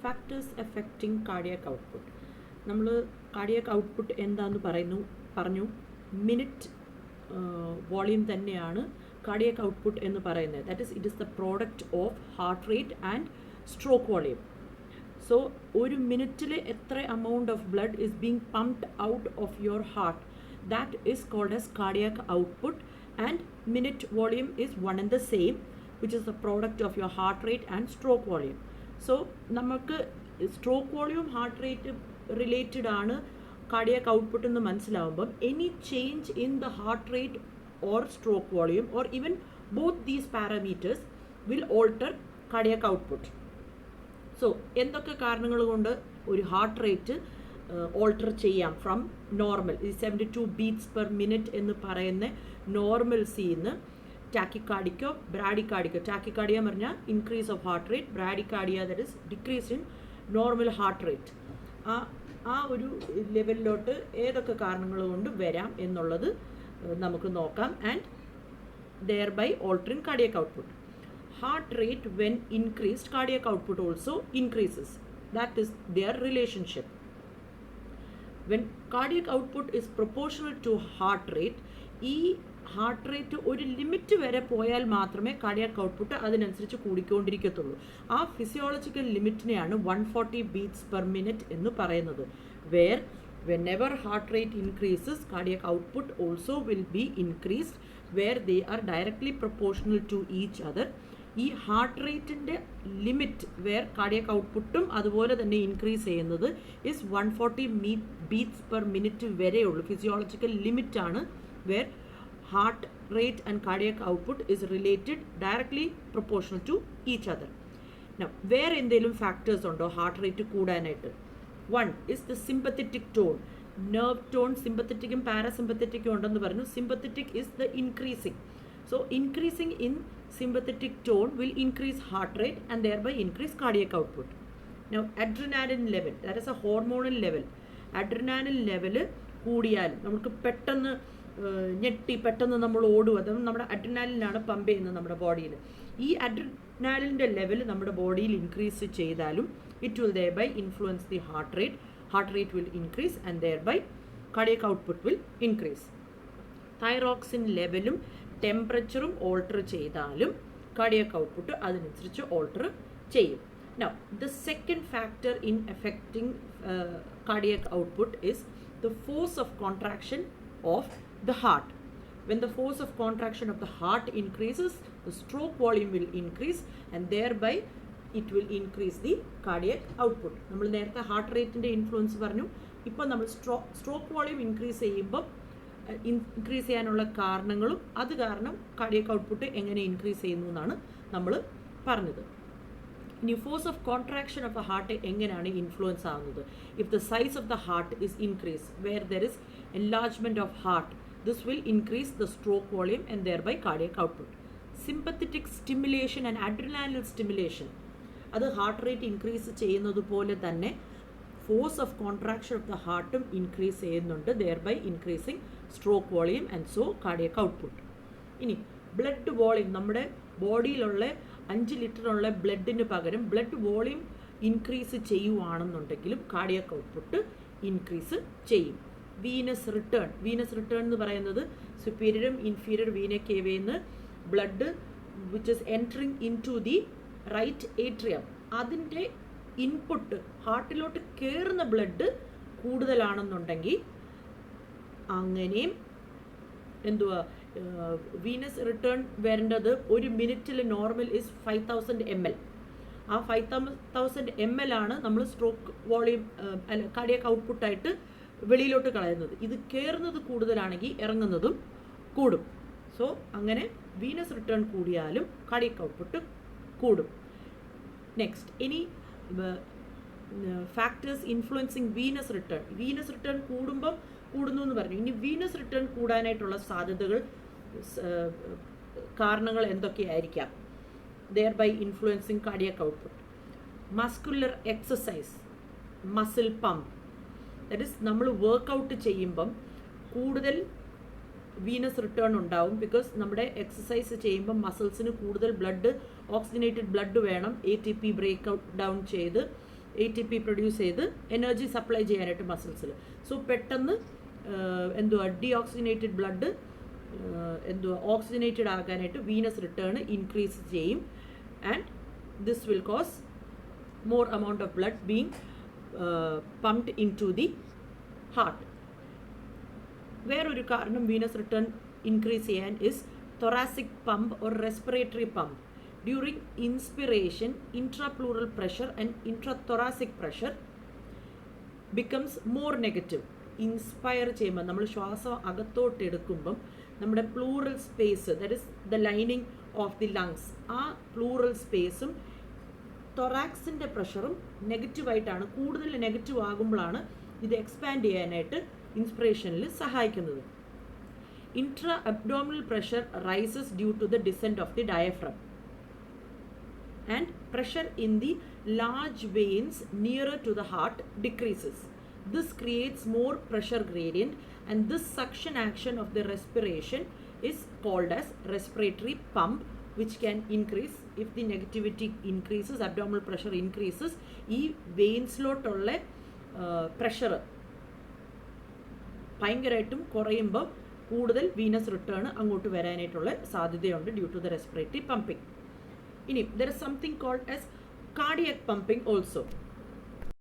Factors affecting cardiac output. നമ്മൾ cardiac output എന്താണെന്ന് പറഞ്ഞു മിനിറ്റ് വോളിയം തന്നെയാണ് കാർഡിയാക് ഔട്ട്പുട്ട് എന്ന് പറയുന്നത്. That is it is the product of heart rate and stroke volume. So ഒരു മിനിറ്റിൽ എത്ര amount of blood is being pumped out of your heart, that is called as cardiac output, and minute volume is one and the same, which is the product of your heart rate and stroke volume. So നമുക്ക് stroke volume heart rate related ആണ് cardiac output എന്ന് മനസ്സിലാവുമ്പം any change in the heart rate or stroke volume or even both these parameters will alter cardiac output. So എന്തൊക്കെ കാരണങ്ങൾ കൊണ്ട് ഒരു heart rate alter ചെയ്യാം from normal 72 beats per minute എന്ന് പറയുന്ന നോർമൽസിന്ന് ടാക്കിക്കാർഡിക്കോ ബ്രാഡിക്കാർഡിക്കോ. ടാക്കിക്കാർഡിയ എന്ന് പറഞ്ഞാൽ increase of heart rate, bradycardia that is decrease in normal heart rate. ആ ഒരു ലെവലിലോട്ട് ഏതൊക്കെ കാരണങ്ങൾ കൊണ്ട് വരാം എന്നുള്ളത് നമുക്ക് നോക്കാം. And thereby altering cardiac output. Heart rate when increased, cardiac output also increases. That is their relationship. When cardiac output is proportional to heart rate, ഈ ഹാർട്ട് റേറ്റ് ഒരു ലിമിറ്റ് വരെ പോയാൽ മാത്രമേ കാർഡിയാക് ഔട്ട്പുട്ട് അതിനനുസരിച്ച് കൂടിക്കൊണ്ടിരിക്കത്തുള്ളൂ. ആ physiological ലിമിറ്റിനെയാണ് 140 beats per minute എന്ന് പറയുന്നത്. Where whenever heart rate increases, cardiac output also will be increased, where they are directly proportional to each other. ഈ ഹാർട്ട് റേറ്റിൻ്റെ ലിമിറ്റ് വേർ കാർഡിയക് ഔട്ട്പുട്ടും അതുപോലെ തന്നെ ഇൻക്രീസ് ചെയ്യുന്നത് ഇസ് 140 ബീറ്റ്സ് പെർ മിനിറ്റ് വരെയുള്ളൂ. Physiological ലിമിറ്റാണ് where heart rate and cardiac output is related directly proportional to each other. വേറെ എന്തെങ്കിലും ഫാക്ടേഴ്സ് ഉണ്ടോ ഹാർട്ട് റേറ്റ് കൂടാനായിട്ട്? One is the sympathetic tone. Nerve tone സിമ്പത്തറ്റിക്കും പാരാസിമ്പത്തറ്റിക്കും ഉണ്ടെന്ന് പറഞ്ഞു. Sympathetic is the increasing. So increasing in sympathetic tone will increase heart rate and thereby increase cardiac output. Now adrenaline level, that is a hormonal level. Adrenaline level കൂടിയാലും നമുക്ക് പെട്ടെന്ന് ഞെട്ടി പെട്ടെന്ന് നമ്മൾ ഓടുക, അത് നമ്മുടെ അഡ്രിനാലിനാണ് പമ്പ് ചെയ്യുന്നത് നമ്മുടെ ബോഡിയിൽ. ഈ അഡ്രിനാലിൻ്റെ ലെവൽ നമ്മുടെ ബോഡിയിൽ ഇൻക്രീസ് ചെയ്താലും it will thereby influence the heart rate. Heart rate will increase and thereby cardiac output will increase. Thyroxine ലെവലും ടെമ്പറേച്ചറും ഓൾട്ടർ ചെയ്താലും കാർഡിയക് ഔട്ട്പുട്ട് അതിനനുസരിച്ച് ഓൾട്ടർ ചെയ്യും. Now the second factor in affecting cardiac output is the force of contraction of the heart. When the force of contraction of the heart increases, the stroke volume will increase and thereby it will increase the cardiac output. നമ്മൾ നേരത്തെ heart റേറ്റിൻ്റെ influence പറഞ്ഞു. ഇപ്പോൾ നമ്മൾ stroke volume increase ചെയ്യുമ്പോൾ increase ചെയ്യാനുള്ള കാരണങ്ങളും അത് കാരണം കാർഡിയക് ഔട്ട്പുട്ട് എങ്ങനെ ഇൻക്രീസ് ചെയ്യുന്നു എന്നാണ് നമ്മൾ പറഞ്ഞത്. ഇനി force of contraction of the heart എങ്ങനെയാണ് ഇൻഫ്ലുവൻസ് ആവുന്നത്? If the size of the heart is increase where there is enlargement of heart, this will increase the stroke volume and thereby cardiac output. Sympathetic stimulation and adrenaline stimulation അത് heart rate increase ചെയ്യുന്നത് പോലെ തന്നെ force of contraction of the ഹാർട്ടും increase ചെയ്യുന്നുണ്ട്, thereby increasing stroke volume and so cardiac output. ഇനി blood volume, നമ്മുടെ ബോഡിയിലുള്ള 5 ലിറ്ററുള്ള ബ്ലഡിന് പകരം ബ്ലഡ് വോളിയം ഇൻക്രീസ് ചെയ്യുവാണെന്നുണ്ടെങ്കിലും കാർഡിയക് ഔട്ട്പുട്ട് ഇൻക്രീസ് ചെയ്യും. വീനസ് റിട്ടേൺ എന്ന് പറയുന്നത് സുപ്പീരിയറും ഇൻഫീരിയർ വീന കേവയെന്ന് blood which is entering into the right atrium, അതിൻ്റെ ഇൻപുട്ട് ഹാർട്ടിലോട്ട് കയറുന്ന ബ്ലഡ് കൂടുതലാണെന്നുണ്ടെങ്കിൽ അങ്ങനെയും എന്തുവാ വീനസ് റിട്ടേൺ വരേണ്ടത് ഒരു മിനിറ്റിൽ നോർമൽ ഇസ് 5000 ml. ആ 5000 ml ആണ് നമ്മൾ സ്ട്രോക്ക് വോളിയം അല്ല കാർഡിയക് ഔട്ട്പുട്ടായിട്ട് വെളിയിലോട്ട് കളയുന്നത്. ഇത് കയറുന്നത് കൂടുതലാണെങ്കിൽ ഇറങ്ങുന്നതും കൂടും. സോ അങ്ങനെ വീനസ് റിട്ടേൺ കൂടിയാലും കാർഡിയക് ഔട്ട്പുട്ട് കൂടും. നെക്സ്റ്റ് ഇനി ഫാക്ടേഴ്സ് ഇൻഫ്ലുവൻസിങ് വീനസ് റിട്ടേൺ കൂടുന്നു എന്ന് പറഞ്ഞു. ഇനി വീനസ് റിട്ടേൺ കൂടാനായിട്ടുള്ള സാധ്യതകൾ കാരണങ്ങൾ എന്തൊക്കെയായിരിക്കാം? Thereby influencing cardiac output. Muscular exercise, muscle pump, that is നമ്മൾ വർക്കൗട്ട് ചെയ്യുമ്പം കൂടുതൽ വീനസ് റിട്ടേൺ ഉണ്ടാവും. ബിക്കോസ് നമ്മുടെ എക്സസൈസ് ചെയ്യുമ്പം മസിൽസിന് കൂടുതൽ ബ്ലഡ്, ഓക്സിജനേറ്റഡ് ബ്ലഡ് വേണം ATP ബ്രേക്ക് ഡൗൺ ചെയ്ത് ATP പ്രൊഡ്യൂസ് ചെയ്ത് എനർജി സപ്ലൈ ചെയ്യാനായിട്ട് മസിൽസിൽ. സോ പെട്ടെന്ന് എന്തുവാ ഡീഓക്സിജനേറ്റഡ് ബ്ലഡ് എന്തുവാ ഓക്സിജനേറ്റഡ് ആകാനായിട്ട് വീനസ് റിട്ടേൺ ഇൻക്രീസ് ചെയ്യും. And this will cause more amount of blood being pumped into the heart. വേറൊരു കാരണം വീനസ് റിട്ടേൺ ഇൻക്രീസ് ചെയ്യാൻ is thoracic pump or respiratory pump. During inspiration, intrapleural pressure and intrathoracic pressure becomes more negative. Inspire ചെയ്യുമ്പോൾ നമ്മൾ ശ്വാസം അകത്തോട്ട് എടുക്കുമ്പം നമ്മുടെ plural space, that is the lining of the lungs, ആ പ്ലൂറൽ സ്പേസും തൊറാക്സിൻ്റെ പ്രഷറും നെഗറ്റീവായിട്ടാണ്, കൂടുതൽ നെഗറ്റീവ് ആകുമ്പോഴാണ് ഇത് എക്സ്പാൻഡ് ചെയ്യാനായിട്ട് ഇൻസ്പിറേഷനിൽ സഹായിക്കുന്നത്. Intra abdominal pressure rises due to the descent of the diaphragm and pressure in the large veins nearer to the heart decreases. This creates more pressure gradient, and this suction action of the respiration is called as respiratory pump, which can increase if the negativity increases, abdominal pressure increases. ഈ വെയിൻസിലോട്ടുള്ള pressure ഭയങ്കരമായിട്ടും കുറയുമ്പോൾ കൂടുതൽ വീനസ് return അങ്ങോട്ട് വരാനായിട്ടുള്ള സാധ്യതയുണ്ട് due to the respiratory pumping. ഇനി there is something called as cardiac pumping also.